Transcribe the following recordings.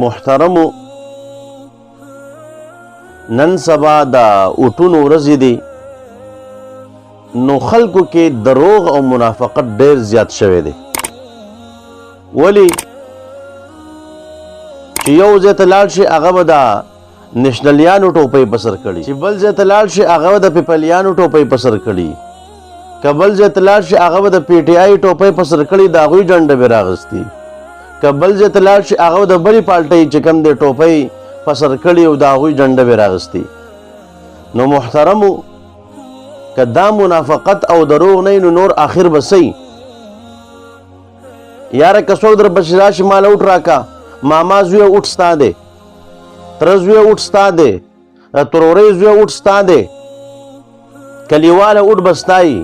محترمو نن سبا دا اوټونو ورځې دي نو خلکو کې دروغ او منافقت ډیر زیات شوی دی ولی چې یو ځای ته لاړ شي هغه به د نشنلیانو ټوپۍ په سر کړي چې بل ځای ته لاړ شي هغه به د پیپلیانو ټوپۍ په سر کړي که بل ځای ته لاړ شي هغه به د پی ټي آی ټوپۍ په سر کړي د هغوی ډنډه به راغستي که بل ځای ته لاړ شي هغه به د بلې پالټۍ چې کوم دی ټوپۍ په سر کړي او د هغوی ډنډه به راغستي نو محترمو که دا منافقت او دروغ نه نو نور آخر به څه یاره که څوک در پسې راشي ماله اوټ راکه ماما زویه اوټ ستا دی تره زویه اوټ ستا دی ترورۍ زویه اوټ ستا دی کلیواله اوټ به ستا یي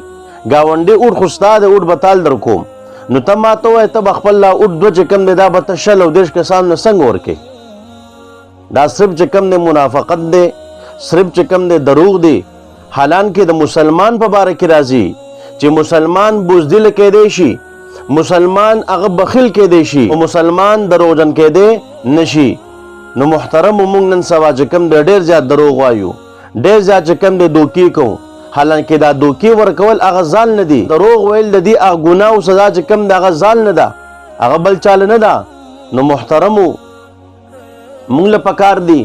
ګاونډي اوټ خو ستا دی اوټ به تال در کوم نو ته ما ته ووایه ته به خپل لا اوټ دوه چې کوم دی دا به ته 20 او 30 کسانو نه څنګه ورکې دا صرف چې کوم دی منافقت دی صرف چې کوم دی دروغ دی حالانکه د مسلمان په باره کې راځي چې مسلمان بزدل کېدی شي مسلمان هغه بخیل کېدی شي او مسلمان دروغجن کېدی نشي نو محترم موږ نن سبا چې کوم دی ډېر زیات دروغ وایو ډېر زیات چې کوم دی دوکې کوو حالانکه دا دوکې ورکول هغه ځان نه دی دروغ ویل د دې هغه ګناه او سزا چې کوم دی هغه ځان نه ده هغه بل چاله نه ده نو محترمو موږ له پکار دی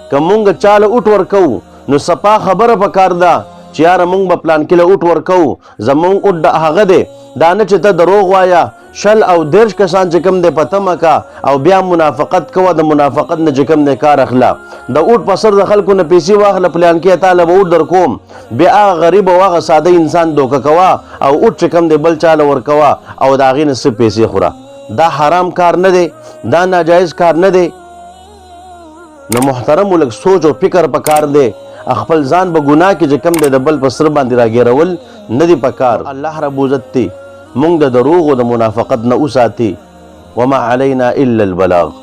که موږ چاله اوټ ورکوو نو صفا خبره پکار ده چې یاره موږ به پلان کې له اوټ ورکوو زموږ اوټ د هغه دی دا نه چې ته دروغ وایه 20 او 30 کسان چې کوم دی په تمه کا او بیا منافقت کوه د منافقت نه چې کوم دی کار اخله د اوټ په سر د خلکو نه پیسې واخله پلان کې تاله به اوټ در کوم بیا هغه غریب او هغه ساده انسان دوکه کوه او اوټ چې کوم دی بل چاله ورکوه او د هغې نه څه پیسې خوره دا حرام کار نه دی دا ناجایز کار نه دی نو محترم لږ سوچ او فکر پکار دی خپل ځان به ګناه کې چې کوم دی د بل په سر باندې راګیرول نه دی پکار الله رب عزت دی موږ د دروغ او د منافقت نه وساتي وما علینا الا البلاغ